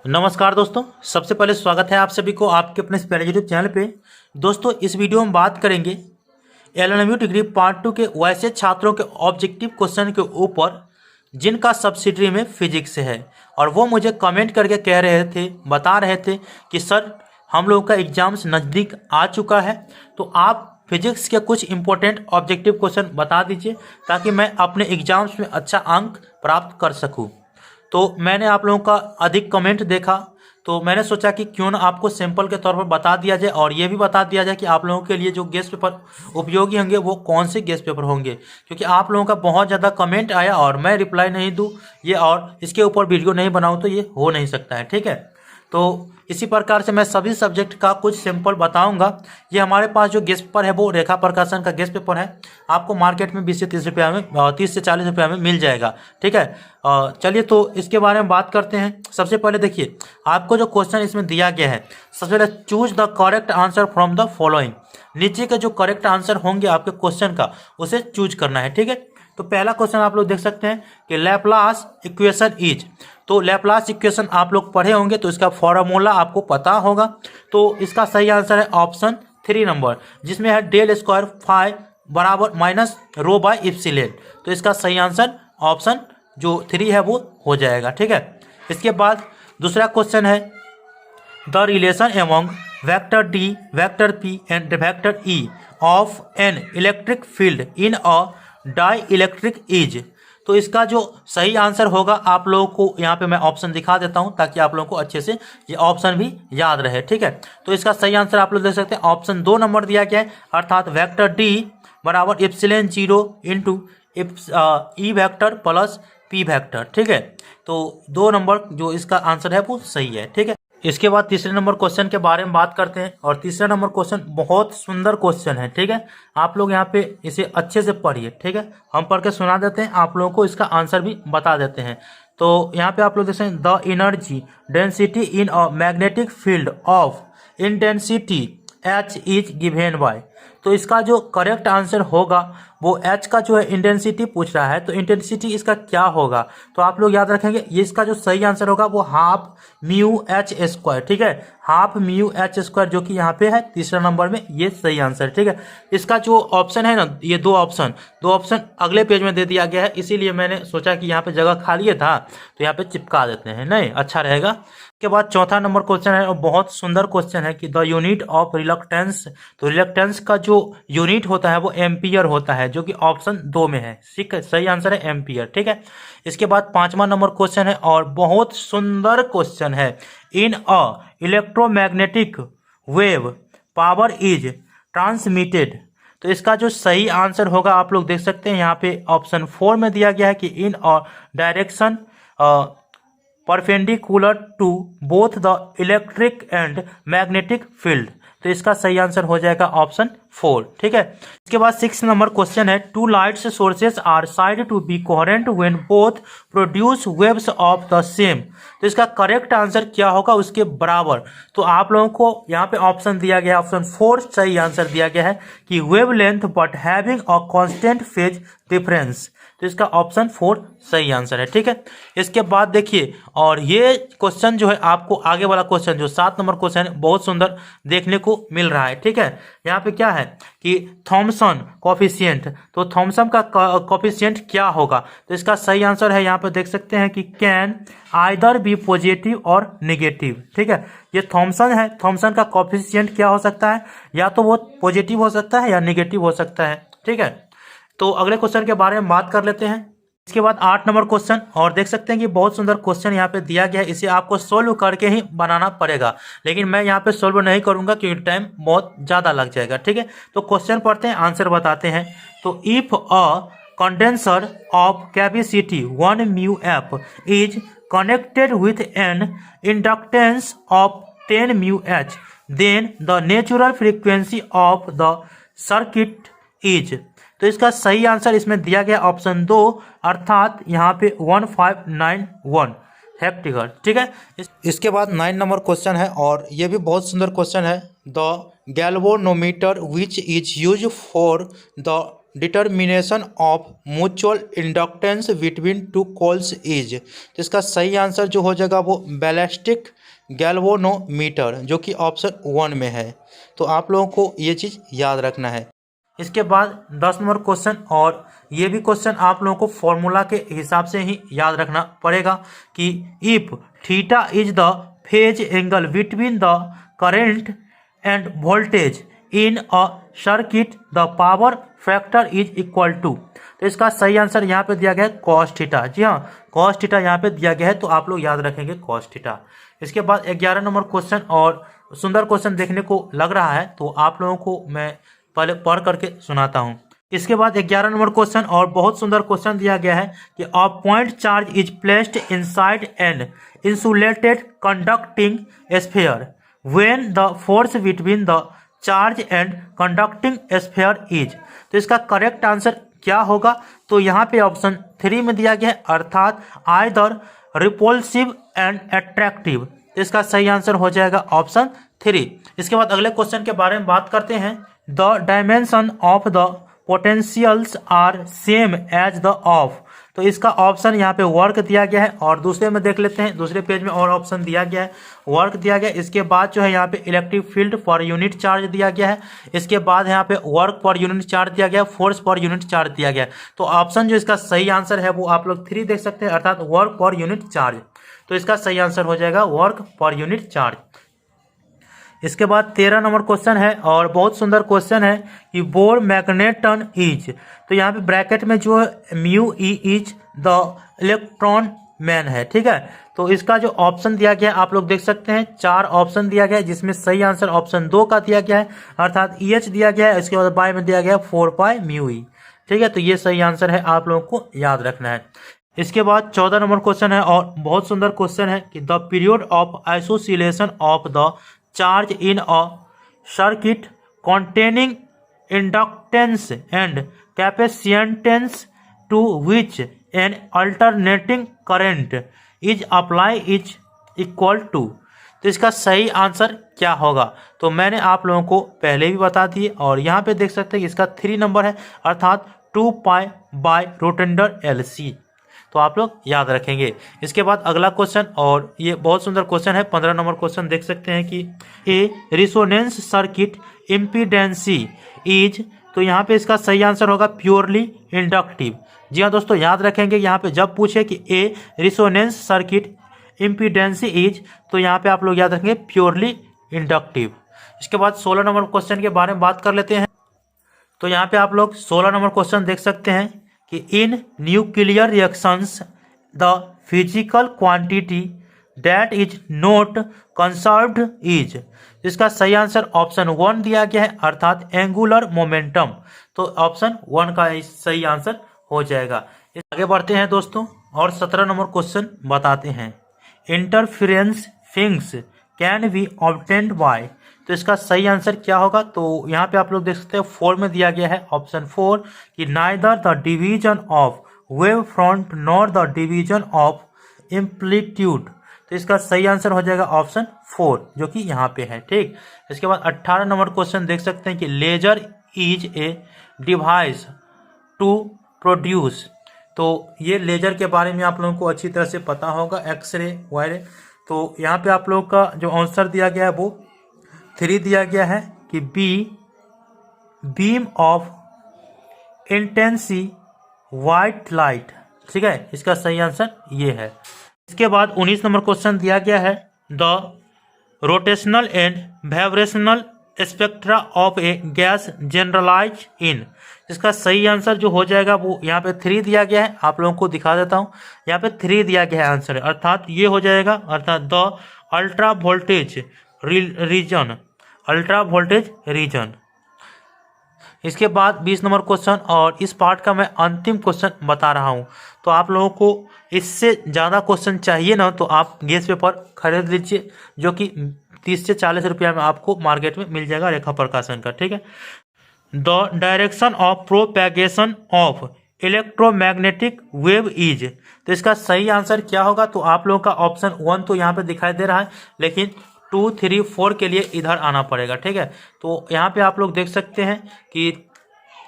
नमस्कार दोस्तों, सबसे पहले स्वागत है आप सभी को आपके अपने इस प्यारे यूट्यूब चैनल पे। दोस्तों, इस वीडियो में बात करेंगे एलएलएमयू डिग्री पार्ट 2 के वैसे छात्रों के ऑब्जेक्टिव क्वेश्चन के ऊपर जिनका सब्सिडरी में फिजिक्स है। और वो मुझे कमेंट करके कह रहे थे, बता रहे थे कि सर हम लोगों का एग्जाम्स नज़दीक आ चुका है, तो आप फिजिक्स के कुछ इंपॉर्टेंट ऑब्जेक्टिव क्वेश्चन बता दीजिए ताकि मैं अपने एग्जाम्स में अच्छा अंक प्राप्त कर सकूँ। तो मैंने आप लोगों का अधिक कमेंट देखा, तो मैंने सोचा कि क्यों ना आपको सैंपल के तौर पर बता दिया जाए और ये भी बता दिया जाए कि आप लोगों के लिए जो गेस्ट पेपर उपयोगी होंगे वो कौन से गेस्ट पेपर होंगे, क्योंकि आप लोगों का बहुत ज़्यादा कमेंट आया और मैं रिप्लाई नहीं दूँ ये और इसके ऊपर वीडियो नहीं बनाऊँ तो ये हो नहीं सकता है। ठीक है, तो इसी प्रकार से मैं सभी सब्जेक्ट का कुछ सैंपल बताऊंगा। ये हमारे पास जो गेस्ट पेपर है वो रेखा प्रकाशन का गेस्ट पेपर है, आपको मार्केट में 20 से 30 रुपया में 30 से 40 रुपया में मिल जाएगा। ठीक है, चलिए तो इसके बारे में बात करते हैं। सबसे पहले देखिए, आपको जो क्वेश्चन इसमें दिया गया है, सबसे पहले choose the correct answer from the following. नीचे के जो करेक्ट आंसर होंगे आपके क्वेश्चन का उसे चूज करना है। ठीक है, तो पहला क्वेश्चन आप लोग देख सकते हैं कि लैपलास इक्वेशन इज। तो लैपलास इक्वेशन आप लोग पढ़े होंगे तो इसका फॉर्मूला आपको पता होगा। तो इसका सही आंसर है ऑप्शन 3 नंबर, जिसमें है डेल स्क्वायर फाई बराबर माइनस रो बाय इप्सिलेन। तो इसका सही आंसर ऑप्शन जो 3 है वो हो जाएगा। ठीक है, इसके बाद दूसरा क्वेश्चन है the relation among vector D, vector P and vector E of an electric field in a dielectric is. तो इसका जो सही आंसर होगा आप लोगों को यहाँ पे मैं ऑप्शन दिखा देता हूँ ताकि आप लोगों को अच्छे से ये ऑप्शन भी याद रहे। ठीक है, तो इसका सही आंसर आप लोग देख सकते हैं ऑप्शन 2 नंबर दिया गया है, अर्थात वेक्टर डी बराबर इप्सिलेन 0 into E vector plus P vector. ठीक है, तो 2 नंबर जो इसका आंसर है वो सही है। ठीक है, इसके बाद तीसरे नंबर क्वेश्चन के बारे में बात करते हैं और तीसरा नंबर क्वेश्चन बहुत सुंदर क्वेश्चन है। ठीक है, आप लोग यहाँ पे इसे अच्छे से पढ़िए। ठीक है, हम पढ़ के सुना देते हैं, आप लोगों को इसका आंसर भी बता देते हैं। तो यहाँ पे आप लोग देख सकते हैं the energy density in a magnetic field of intensity H is given by. तो इसका जो करेक्ट आंसर होगा वो एच का जो है इंटेंसिटी पूछ रहा है, तो इंटेंसिटी इसका क्या होगा, तो आप लोग याद रखेंगे ये इसका जो सही आंसर होगा वो हाफ म्यू एच स्क्वायर। ठीक है, हाफ म्यू एच स्क्वायर जो कि यहाँ पे है तीसरा नंबर में, ये सही आंसर। ठीक है, इसका जो ऑप्शन है ना, ये दो ऑप्शन अगले पेज में दे दिया गया है, इसीलिए मैंने सोचा कि यहाँ पे जगह खाली था तो यहाँ पे चिपका देते हैं, नहीं अच्छा रहेगा। के बाद चौथा नंबर क्वेश्चन है और बहुत सुंदर क्वेश्चन है कि द यूनिट ऑफ रिलक्टेंस। तो रिलक्टेंस का जो यूनिट होता है वो एम्पियर होता है, जो कि ऑप्शन 2 में है। ठीक है, सही आंसर है एम्पियर। ठीक है, इसके बाद 5वां नंबर क्वेश्चन है और बहुत सुंदर क्वेश्चन है in a electromagnetic wave power is transmitted. तो इसका जो सही आंसर होगा आप लोग देख सकते हैं यहाँ पे ऑप्शन 4 में दिया गया है कि in a direction perpendicular to both the electric and magnetic field. तो इसका सही आंसर हो जाएगा ऑप्शन 4। ठीक है, इसके बाद 6 नंबर क्वेश्चन है two lights sources are said to be coherent when both produce waves of the same. तो इसका करेक्ट आंसर क्या होगा उसके बराबर। तो आप लोगों को यहाँ पे ऑप्शन दिया गया है, ऑप्शन 4 सही आंसर दिया गया है कि wave length but having a constant phase difference. तो इसका ऑप्शन 4 सही आंसर है। ठीक है, इसके बाद देखिए, और ये क्वेश्चन जो है आपको आगे वाला क्वेश्चन जो 7 नंबर क्वेश्चन है बहुत सुंदर देखने को मिल रहा है। ठीक है, यहाँ पे क्या है कि थॉमसन कॉफिशिएंट। तो थॉमसन का कॉफिशिएंट क्या होगा, तो इसका सही आंसर है यहाँ पे देख सकते हैं कि कैन आइदर बी पॉजिटिव और नेगेटिव। ठीक है, ये थॉमसन है, थॉमसन का कॉफिशिएंट क्या हो सकता है, या तो वो पॉजिटिव हो सकता है या नेगेटिव हो सकता है। ठीक है, तो अगले क्वेश्चन के बारे में बात कर लेते हैं। इसके बाद 8 नंबर क्वेश्चन और देख सकते हैं कि बहुत सुंदर क्वेश्चन यहाँ पे दिया गया है, इसे आपको सोल्व करके ही बनाना पड़ेगा, लेकिन मैं यहाँ पे सोल्व नहीं करूंगा क्योंकि टाइम बहुत ज़्यादा लग जाएगा। ठीक है, तो क्वेश्चन पढ़ते हैं, आंसर बताते हैं। तो if a condenser of capacity 1 mu F is connected with an inductance of 10 mu H then the natural frequency of the circuit is. तो इसका सही आंसर इसमें दिया गया ऑप्शन 2, अर्थात यहाँ पे 1591 हेक्टेयर। ठीक है, इसके बाद 9 नंबर क्वेश्चन है और ये भी बहुत सुंदर क्वेश्चन है। The galvanometer which is use for the determination of mutual inductance between two coils is. तो इसका सही आंसर जो हो जाएगा वो बैलिस्टिक गैल्वेनोमीटर, जो कि ऑप्शन 1 में है। तो आप लोगों को ये चीज़ याद रखना है। इसके बाद 10 नंबर क्वेश्चन, और ये भी क्वेश्चन आप लोगों को फॉर्मूला के हिसाब से ही याद रखना पड़ेगा कि if theta is the phase angle between the current and voltage in a circuit the power factor is equal to. तो इसका सही आंसर यहाँ पे दिया गया है कॉस थीटा। जी हाँ, कॉस थीटा यहाँ पे दिया गया है, तो आप लोग याद रखेंगे कॉस थीटा। इसके बाद 11 नंबर क्वेश्चन, और सुंदर क्वेश्चन देखने को लग रहा है, तो आप लोगों को मैं पहले पढ़ करके सुनाता हूँ। इसके बाद 11 नंबर क्वेश्चन, और बहुत सुंदर क्वेश्चन दिया गया है कि a point charge is placed inside an insulated conducting sphere when the force between the charge and conducting sphere is. तो इसका करेक्ट आंसर क्या होगा? तो यहाँ पे ऑप्शन 3 में दिया गया है, अर्थात आइदर रिपल्सिव एंड अट्रैक्टिव। तो इसका सही आंसर हो जाएगा ऑप्शन 3। इसके बाद अगले क्वेश्चन के बारे में बात करते हैं। The dimension of the potentials are same as the of. तो इसका ऑप्शन यहाँ पे वर्क दिया गया है, और दूसरे में देख लेते हैं, दूसरे पेज में और ऑप्शन दिया गया है, वर्क दिया गया है। इसके बाद जो है यहाँ पे electric field per unit charge दिया गया है। इसके बाद यहाँ पे वर्क पर यूनिट चार्ज दिया गया है, फोर्स पर यूनिट चार्ज दिया गया है। तो ऑप्शन जो इसका सही आंसर है वो आप लोग 3 देख सकते हैं, अर्थात वर्क पर यूनिट चार्ज। तो इसका सही आंसर हो जाएगा वर्क पर यूनिट चार्ज। इसके बाद 13 नंबर क्वेश्चन है, और बहुत सुंदर क्वेश्चन है कि बोर मैग्नेटन इज। तो यहाँ पे ब्रैकेट में जो mu E is the electron man है, ठीक है। तो इसका जो ऑप्शन दिया गया है आप लोग देख सकते हैं, 4 ऑप्शन दिया गया है, जिसमें सही आंसर ऑप्शन 2 का दिया गया है, अर्थात ई एच दिया गया है। इसके बाद बाय में दिया गया है 4 पाई म्यू ई, ठीक है। तो ये सही आंसर है, आप लोगों को याद रखना है। इसके बाद 14 नंबर क्वेश्चन है, और बहुत सुंदर क्वेश्चन है कि the period of association of the charge in a circuit containing inductance and capacitance to which an alternating current is applied is equal to। तो इसका सही आंसर क्या होगा? तो मैंने आप लोगों को पहले भी बता दिए, और यहाँ पे देख सकते हैं कि इसका 3 नंबर है, अर्थात 2 पाई बाय रोटेंडर LC। तो आप लोग याद रखेंगे। इसके बाद अगला क्वेश्चन, और ये बहुत सुंदर क्वेश्चन है, 15 नंबर क्वेश्चन देख सकते हैं कि ए रिसोनेंस सर्किट इम्पीडेंसी इज। तो यहाँ पे इसका सही आंसर होगा प्योरली इंडक्टिव। जी हाँ दोस्तों, याद रखेंगे, यहाँ पे जब पूछे कि ए रिसोनेंस सर्किट इम्पीडेंसी इज, तो यहाँ पे आप लोग याद रखेंगे प्योरली इंडक्टिव। इसके बाद 16 नंबर क्वेश्चन के बारे में बात कर लेते हैं। तो यहाँ पे आप लोग 16 नंबर क्वेश्चन देख सकते हैं कि in nuclear reactions the physical quantity that is not conserved is. इसका सही आंसर ऑप्शन 1 दिया गया है, अर्थात एंगुलर मोमेंटम। तो ऑप्शन 1 का सही आंसर हो जाएगा। आगे बढ़ते हैं दोस्तों, और 17 नंबर क्वेश्चन बताते हैं। Interference things can be obtained by. तो इसका सही आंसर क्या होगा? तो यहाँ पे आप लोग देख सकते हैं 4 में दिया गया है, ऑप्शन 4 कि neither the division of wave front nor the division of amplitude. तो इसका सही आंसर हो जाएगा ऑप्शन 4, जो कि यहाँ पे है, ठीक। इसके बाद 18 नंबर क्वेश्चन देख सकते हैं कि laser is a device to produce. तो ये लेजर के बारे में आप लोगों को अच्छी तरह से पता होगा, एक्सरे वायरे। तो यहाँ पे आप लोगों का जो आंसर दिया गया है वो 3 दिया गया है कि बीम ऑफ इंटेंसी वाइट लाइट, ठीक है। इसका सही आंसर ये है। इसके बाद 19 नंबर क्वेश्चन दिया गया है the rotational and vibrational spectra of a gas generalize in. इसका सही आंसर जो हो जाएगा वो यहाँ पे 3 दिया गया है, आप लोगों को दिखा देता हूँ। यहाँ पे 3 दिया गया है आंसर, अर्थात ये हो जाएगा, अर्थात the ultra voltage region, ultra voltage region. इसके बाद 20 नंबर क्वेश्चन, और इस पार्ट का मैं अंतिम क्वेश्चन बता रहा हूं। तो आप लोगों को इससे ज़्यादा क्वेश्चन चाहिए ना, तो आप गैस पेपर खरीद लीजिए, जो कि 30 से 40 रुपया में आपको मार्केट में मिल जाएगा, रेखा प्रकाशन का, ठीक है। The direction of propagation of electromagnetic wave is. तो इसका सही आंसर क्या होगा? तो आप लोगों का ऑप्शन 1 तो यहाँ पे दिखाई दे रहा है, लेकिन 2, 3, 4 के लिए इधर आना पड़ेगा, ठीक है। तो यहाँ पे आप लोग देख सकते हैं कि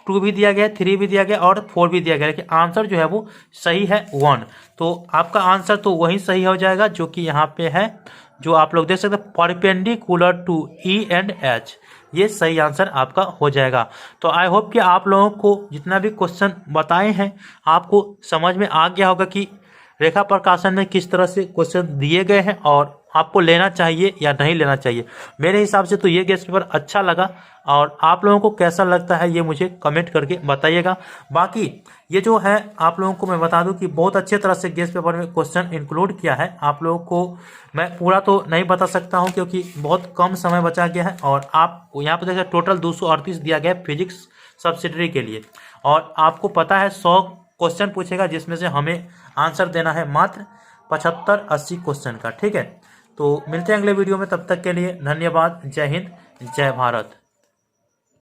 2 भी दिया गया है, 3 भी दिया गया और 4 भी दिया गया, लेकिन आंसर जो है वो सही है 1। तो आपका आंसर तो वही सही हो जाएगा जो कि यहाँ पे है, जो आप लोग देख सकते हैं, perpendicular to E and H, ये सही आंसर आपका हो जाएगा। तो आई होप कि आप लोगों को जितना भी क्वेश्चन बताए हैं आपको समझ में आ गया होगा कि रेखा प्रकाशन में किस तरह से क्वेश्चन दिए गए हैं और आपको लेना चाहिए या नहीं लेना चाहिए। मेरे हिसाब से तो ये गेस्ट पेपर अच्छा लगा, और आप लोगों को कैसा लगता है ये मुझे कमेंट करके बताइएगा। बाकी ये जो है आप लोगों को मैं बता दूं कि बहुत अच्छे तरह से गेस्ट पेपर में क्वेश्चन इंक्लूड किया है। आप लोगों को मैं पूरा तो नहीं बता सकता हूं क्योंकि बहुत कम समय बचा गया है, और आप यहाँ पर देखिए टोटल 238 दिया गया है फिजिक्स सब्सिडरी के लिए, और आपको पता है 100 क्वेश्चन पूछेगा जिसमें से हमें आंसर देना है मात्र 75-80 क्वेश्चन का। ठीक है, तो मिलते हैं अगले वीडियो में, तब तक के लिए धन्यवाद। जय हिंद, जय भारत।